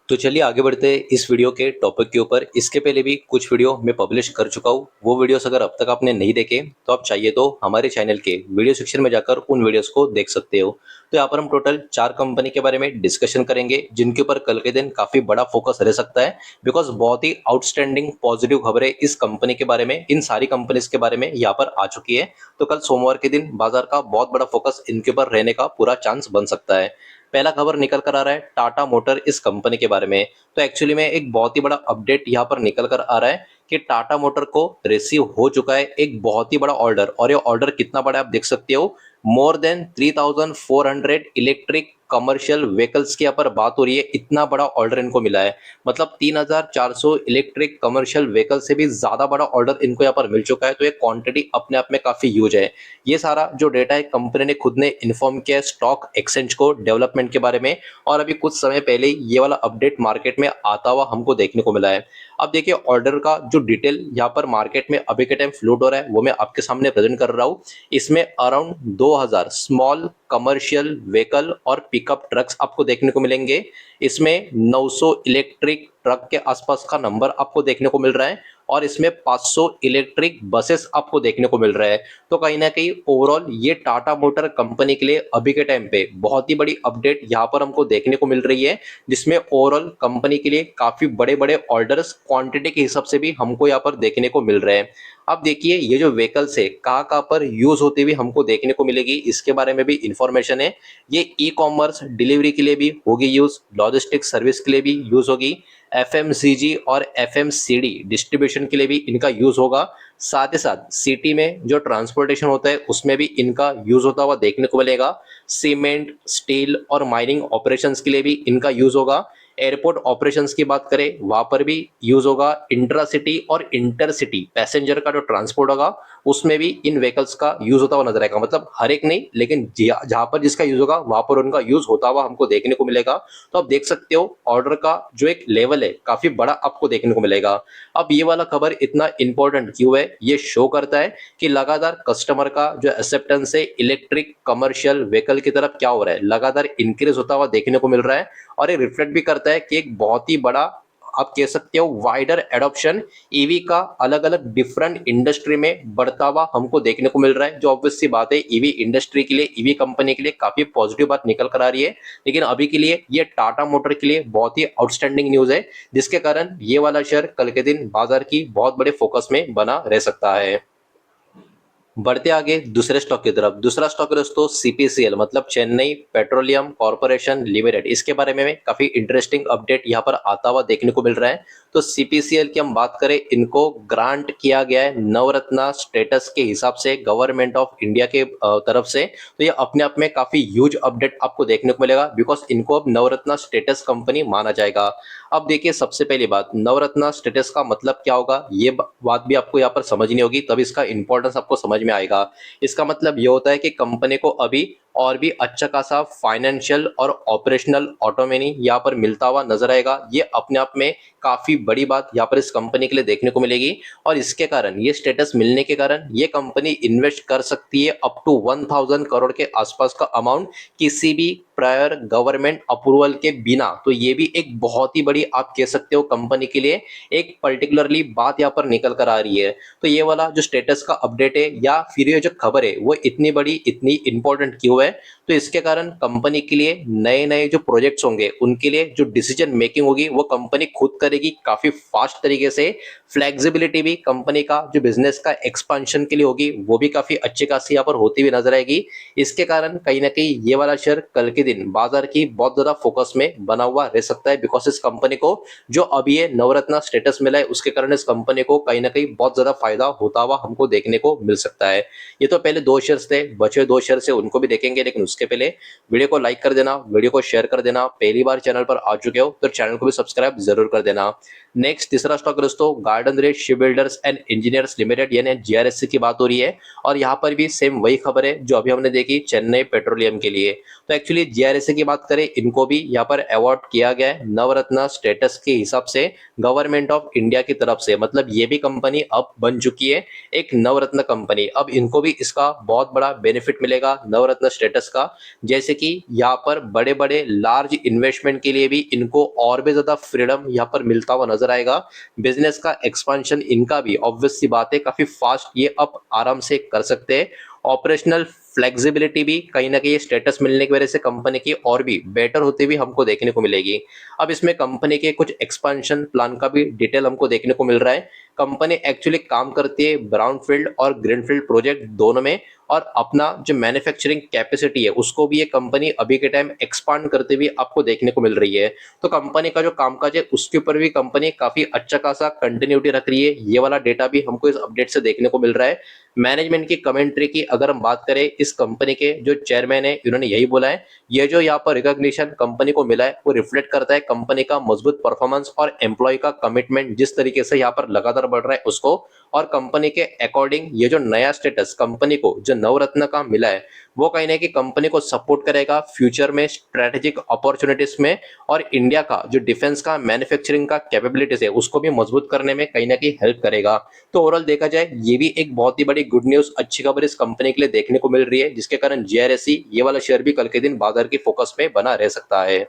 तो चलिए आगे बढ़ते हैं इस वीडियो के टॉपिक के ऊपर। इसके पहले भी कुछ वीडियो मैं पब्लिश कर चुका हूँ। वो वीडियोस अगर अब तक आपने नहीं देखे तो आप चाहिए तो हमारे चैनल के वीडियो सेक्शन में जाकर उन वीडियोस को देख सकते हो। तो यहाँ पर हम टोटल 4 कंपनी के बारे में डिस्कशन करेंगे जिनके ऊपर कल के दिन काफी बड़ा फोकस रह सकता है, बिकॉज बहुत ही आउटस्टैंडिंग पॉजिटिव खबरें इस कंपनी के बारे में, इन सारी कंपनीज के बारे में यहाँ पर आ चुकी है। तो कल सोमवार के दिन बाजार का बहुत बड़ा फोकस इनके ऊपर रहने का पूरा चांस बन सकता है। पहला खबर निकल कर आ रहा है टाटा मोटर इस कंपनी के बारे में। तो एक्चुअली में एक बहुत ही बड़ा अपडेट यहाँ पर निकल कर आ रहा है कि टाटा मोटर को रिसीव हो चुका है एक बहुत ही बड़ा ऑर्डर। और ये ऑर्डर कितना बड़ा है आप देख सकते हो, more than 3400 electric commercial vehicles की यहाँ पर बात हो रही है। इतना बड़ा ऑर्डर इनको मिला है, मतलब 3400 इलेक्ट्रिक कमर्शियल व्हीकल से भी ज्यादा बड़ा ऑर्डर इनको यहाँ पर मिल चुका है। तो ये क्वांटिटी अपने आप में काफी ह्यूज है। ये सारा जो डेटा है कंपनी ने खुद ने इन्फॉर्म किया है स्टॉक एक्सचेंज को डेवलपमेंट के बारे में, और अभी कुछ समय पहले ही ये वाला अपडेट मार्केट में आता हुआ हमको देखने को मिला है। अब देखिए ऑर्डर का जो डिटेल यहाँ पर मार्केट में अभी के टाइम फ्लोट हो रहा है वो मैं आपके सामने प्रेजेंट कर रहा हूँ। इसमें अराउंड 2000 स्मॉल कमर्शियल व्हीकल और पिकअप ट्रक्स आपको देखने को मिलेंगे। इसमें 900 इलेक्ट्रिक ट्रक के आसपास का नंबर आपको देखने को मिल रहा है, और इसमें 500 इलेक्ट्रिक बसेस आपको देखने को मिल रहा है। तो कहीं ना कहीं ओवरऑल ये टाटा मोटर कंपनी के लिए अभी के टाइम पे बहुत ही बड़ी अपडेट यहाँ पर हमको देखने को मिल रही है, जिसमें ओवरऑल कंपनी के लिए काफी बड़े बड़े ऑर्डर्स क्वांटिटी के हिसाब से भी हमको यहाँ पर देखने को मिल रहे हैं। अब देखिए ये जो व्हीकल्स है कहाँ कहाँ पर यूज होती हुई हमको देखने को मिलेगी, इसके बारे में भी इंफॉर्मेशन है। ये ई कॉमर्स डिलीवरी के लिए भी होगी यूज, लॉजिस्टिक सर्विस के लिए भी यूज होगी, एफएमसीजी और एफएमसीडी डिस्ट्रीब्यूशन के लिए भी इनका यूज होगा। साथ ही साथ सिटी में जो ट्रांसपोर्टेशन होता है उसमें भी इनका यूज होता हुआ देखने को मिलेगा। सीमेंट, स्टील और माइनिंग ऑपरेशंस के लिए भी इनका यूज होगा। एयरपोर्ट ऑपरेशंस की बात करें वहां पर भी यूज होगा। इंट्रासिटी और इंटरसिटी पैसेंजर का जो ट्रांसपोर्ट होगा उसमें भी इन व्हीकल्स का यूज होता हुआ नजर आएगा, मतलब हर एक नहीं लेकिन जहां पर जिसका यूज होगा वहां पर उनका यूज होता हुआ हमको देखने को मिलेगा। तो आप देख सकते हो ऑर्डर का जो एक लेवल है काफी बड़ा आपको देखने को मिलेगा। अब ये वाला खबर इतना इंपॉर्टेंट क्यों है, ये शो करता है कि लगातार कस्टमर का जो एक्सेप्टेंस है इलेक्ट्रिक कमर्शियल व्हीकल की तरफ क्या हो रहा है, लगातार इंक्रीज होता हुआ देखने को मिल रहा है। और ये रिफ्लेक्ट भी करता है कि एक बहुत ही बड़ा आप कह सकते हो वाइडर एडॉप्शन ईवी का अलग अलग डिफरेंट इंडस्ट्री में बढ़ता हुआ हमको देखने को मिल रहा है, जो ऑब्वियस सी बात है ईवी इंडस्ट्री के लिए, ईवी कंपनी के लिए काफी पॉजिटिव बात निकल कर आ रही है। लेकिन अभी के लिए ये टाटा मोटर के लिए बहुत ही आउटस्टैंडिंग न्यूज है, जिसके कारण ये वाला शेयर कल के दिन बाजार की बहुत बड़े फोकस में बना रह सकता है। बढ़ते आगे दूसरे स्टॉक की तरफ। दूसरा स्टॉक है दोस्तों सीपीसीएल, मतलब चेन्नई पेट्रोलियम कॉर्पोरेशन लिमिटेड। इसके बारे में काफी इंटरेस्टिंग अपडेट यहाँ पर आता हुआ देखने को मिल रहा है। तो सीपीसीएल की हम बात करें, इनको ग्रांट किया गया है नवरत्ना स्टेटस के हिसाब से गवर्नमेंट ऑफ इंडिया के तरफ से। तो ये अपने आप में काफी ह्यूज अपडेट आपको देखने को मिलेगा, बिकॉज इनको अब नवरत्ना स्टेटस कंपनी माना जाएगा। अब देखिए सबसे पहली बात, नवरत्ना स्टेटस का मतलब क्या होगा ये बात भी आपको यहाँ पर समझनी होगी, तब इसका इंपॉर्टेंस आपको समझ में आएगा। इसका मतलब ये होता है कि कंपनी को अभी और भी अच्छा खासा फाइनेंशियल और ऑपरेशनल ऑटोमेनी यहाँ पर मिलता हुआ नजर आएगा। ये अपने आप में काफी बड़ी बात यहाँ पर इस कंपनी के लिए देखने को मिलेगी, और इसके कारण ये स्टेटस मिलने के कारण ये कंपनी इन्वेस्ट कर सकती है अप टू 1000 करोड़ के आसपास का अमाउंट किसी भी प्रायर गवर्नमेंट अप्रूवल के बिना। तो ये भी एक बहुत ही बड़ी आप कह सकते हो कंपनी के लिए एक पर्टिकुलरली बात यहाँ पर निकल कर आ रही है। तो ये वाला जो स्टेटस का अपडेट है या फिर ये जो खबर है वो इतनी बड़ी इतनी इंपॉर्टेंट क्यों है, तो इसके कारण कंपनी के लिए नए नए जो प्रोजेक्ट्स होंगे उनके लिए जो डिसीजन मेकिंग होगी वो कंपनी खुद करेगी काफी फास्ट तरीके से। फ्लेक्सिबिलिटी भी कंपनी का जो बिजनेस का एक्सपांशन के लिए होगी वो भी काफी अच्छी खासी यहाँ पर होती हुई नजर आएगी। इसके कारण कहीं ना कहीं ये वाला शेयर कल के दिन बाजार की बहुत ज्यादा फोकस में बना हुआ रह सकता है, बिकॉज इस कंपनी को जो अभी ये नवरत्ना स्टेटस मिला है उसके कारण इस कंपनी को कहीं ना कहीं बहुत ज्यादा फायदा होता हुआ हमको देखने को मिल सकता है। ये तो पहले 2 शेयर्स थे, बचे 2 शेयर से उनको भी देखेंगे, लेकिन उसके पहले वीडियो को लाइक कर देना, वीडियो को शेयर कर देना। पहली बार चैनल पर आ चुके हो तो चैनल को भी सब्सक्राइब जरूर कर देना। नेक्स्ट तीसरा स्टॉक दोस्तों garden rate ship builders and engineers limited यानी जीआरएससी की बात हो रही है, और यहाँ पर भी सेम वही खबर है जो अभी हमने देखी चेन्नई पेट्रोलियम के लिए। तो एक्चुअली जीआरएसी की बात करें, इनको भी यहाँ पर अवार्ड किया गया है नवरत्न स्टेटस के हिसाब से गवर्नमेंट ऑफ इंडिया की तरफ से। मतलब ये भी कंपनी अब बन चुकी है एक नवरत्न कंपनी। अब इनको भी इसका बहुत बड़ा बेनिफिट मिलेगा नवरत्न स्टेटस का। जैसे कि यहाँ पर बड़े बड़े लार्ज इन्वेस्टमेंट के लिए भी इनको और भी ज्यादा फ्रीडम यहाँ पर मिलता हुआ नजर आएगा। बिजनेस का एक्सपांशन इनका भी ऑब्वियस सी बात है काफी फास्ट ये अब आराम से कर सकते हैं। ऑपरेशनल फ्लेक्सिबिलिटी भी कहीं ना कहीं स्टेटस मिलने की वजह से कंपनी की और भी बेटर होती हुई हमको देखने को मिलेगी। अब इसमें कंपनी के कुछ एक्सपांशन प्लान का भी डिटेल हमको देखने को मिल रहा है। कंपनी एक्चुअली काम करती है ब्राउनफील्ड और ग्रीनफील्ड प्रोजेक्ट दोनों में, और अपना जो मैन्युफैक्चरिंग कैपेसिटी है उसको भी ये कंपनी अभी के टाइम एक्सपांड करते हुए आपको देखने को मिल रही है। तो कंपनी का जो कामकाज है उसके ऊपर भी कंपनी काफी अच्छा खासा कंटिन्यूटी रख रही है। ये वाला डेटा भी हमको इस अपडेट से देखने को मिल रहा है। मैनेजमेंट की कमेंट्री की अगर हम बात करें, इस कंपनी के जो चेयरमैन है इन्होंने यही बोला है, ये जो यहाँ पर रिकॉग्निशन कंपनी को मिला है वो रिफ्लेक्ट करता है कंपनी का मजबूत परफॉर्मेंस और एम्प्लॉय का कमिटमेंट जिस तरीके से यहाँ पर लगातार बढ़ रहा है उसको। और कंपनी के अकॉर्डिंग ये जो नया स्टेटस कंपनी को जो नवरत्न का मिला है वो कहीं ना कहीं कंपनी को सपोर्ट करेगा फ्यूचर में स्ट्रेटेजिक अपॉर्चुनिटीज में, और इंडिया का जो डिफेंस का मैन्युफैक्चरिंग का कैपेबिलिटीज है उसको भी मजबूत करने में कहीं ना कहीं हेल्प करेगा। तो ओवरऑल देखा जाए ये भी एक बहुत ही बड़ी गुड न्यूज, अच्छी खबर इस कंपनी के लिए देखने को मिल रही है, जिसके कारण जीआरएससी ये वाला शेयर भी कल के दिन बाजार की फोकस में बना रह सकता है।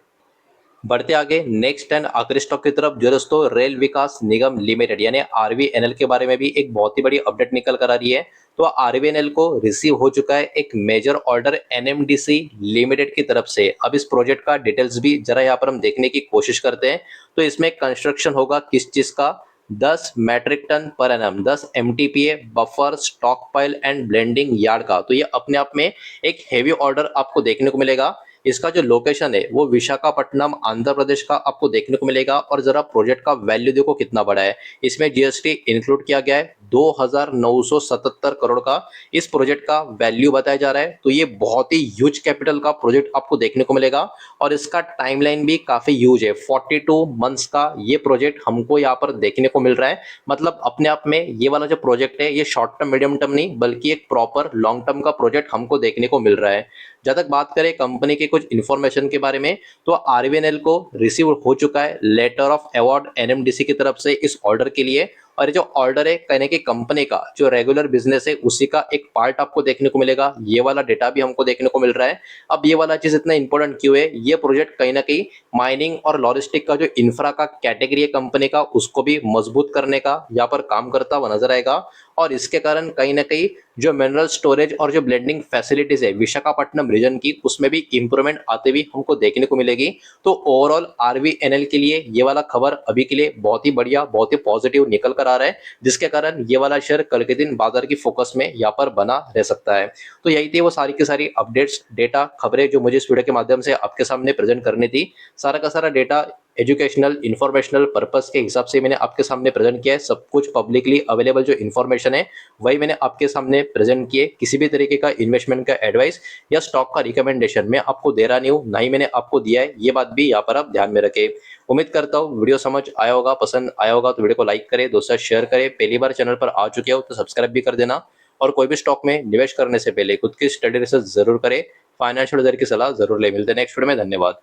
बढ़ते आगे नेक्स्ट एंड आखिरी स्टॉक की तरफ, जो दोस्तों रेल विकास निगम लिमिटेड यानी आरवीएनएल के बारे में भी एक बहुत ही बड़ी अपडेट निकल कर आ रही है। तो आरवीएनएल को रिसीव हो चुका है एक मेजर ऑर्डर एनएमडीसी लिमिटेड की तरफ से। अब इस प्रोजेक्ट का डिटेल्स भी जरा यहाँ पर हम देखने की कोशिश करते हैं। तो इसमें कंस्ट्रक्शन होगा किस चीज का, 10 metric ton per annum 10 MTPA buffer stock pile and blending yard का। तो ये अपने आप में एक हेवी ऑर्डर आपको देखने को मिलेगा। इसका जो लोकेशन है वो विशाखापट्टनम आंध्र प्रदेश का आपको देखने को मिलेगा। और जरा प्रोजेक्ट का वैल्यू देखो कितना बड़ा है, इसमें जीएसटी इंक्लूड किया गया है 2977 करोड़ का इस प्रोजेक्ट का वैल्यू बताया जा रहा है। तो ये बहुत ही ह्यूज कैपिटल का प्रोजेक्ट आपको देखने को मिलेगा, और इसका टाइमलाइन भी काफी ह्यूज है। 42 मंथ्स का ये प्रोजेक्ट हमको यहाँ पर देखने को मिल रहा है। मतलब अपने आप में ये वाला जो प्रोजेक्ट है ये शॉर्ट टर्म मीडियम टर्म नहीं बल्कि एक प्रॉपर लॉन्ग टर्म का प्रोजेक्ट हमको देखने को मिल रहा है। जब तक बात करें कंपनी के कुछ इन्फॉर्मेशन के बारे में, तो आरवीएनएल को रिसीव हो चुका है लेटर ऑफ अवार्ड एनएमडीसी की तरफ से इस ऑर्डर के लिए। और ये जो ऑर्डर है कहने की कंपनी का जो रेगुलर बिजनेस है उसी का एक पार्ट आपको देखने को मिलेगा। ये वाला डेटा भी हमको देखने को मिल रहा है। अब ये वाला चीज इतना इंपॉर्टेंट क्यों है, ये प्रोजेक्ट कहीं ना कहीं माइनिंग और लॉजिस्टिक का जो इंफ्रा का कैटेगरी है कंपनी का उसको भी मजबूत करने का यहाँ पर काम करता हुआ नजर आएगा। और इसके कारण कहीं ना कहीं जो मिनरल स्टोरेज और जो ब्लेंडिंग फैसिलिटीज है विशाखापट्टनम रीजन की उसमें भी इंप्रूवमेंट आते हुए हमको देखने को मिलेगी। तो ओवरऑल आरवीएनएल के लिए ये वाला खबर अभी के लिए बहुत ही बढ़िया, बहुत ही पॉजिटिव निकल कर आ रहा है, जिसके कारण ये वाला शेयर कल के दिन बाजार की फोकस में यहाँ पर बना रह सकता है। तो यही थी वो सारी की सारी अपडेट्स, डेटा, खबरें जो मुझे इस वीडियो के माध्यम से आपके सामने प्रेजेंट करनी थी। सारा का सारा डेटा एजुकेशनल इंफॉर्मेशनल पर्पस के हिसाब से मैंने आपके सामने प्रेजेंट किया है। सब कुछ पब्लिकली अवेलेबल जो इन्फॉर्मेशन है वही मैंने आपके सामने प्रेजेंट किए। किसी भी तरीके का इन्वेस्टमेंट का एडवाइस या स्टॉक का रिकमेंडेशन मैं आपको दे रहा नहीं हूँ, ना ही मैंने आपको दिया है। ये बात भी यहाँ पर आप ध्यान में रखें। उम्मीद करता हूँ वीडियो समझ आया होगा, पसंद आया होगा तो वीडियो को लाइक करें, दोस्तों शेयर करें। पहली बार चैनल पर आ चुके हो तो सब्सक्राइब भी कर देना। और कोई भी स्टॉक में निवेश करने से पहले खुद की स्टडी रिसर्च जरूर करें, फाइनेंशियल एडवाइजर की सलाह जरूर ले। मिलते हैं नेक्स्ट वीडियो में, धन्यवाद।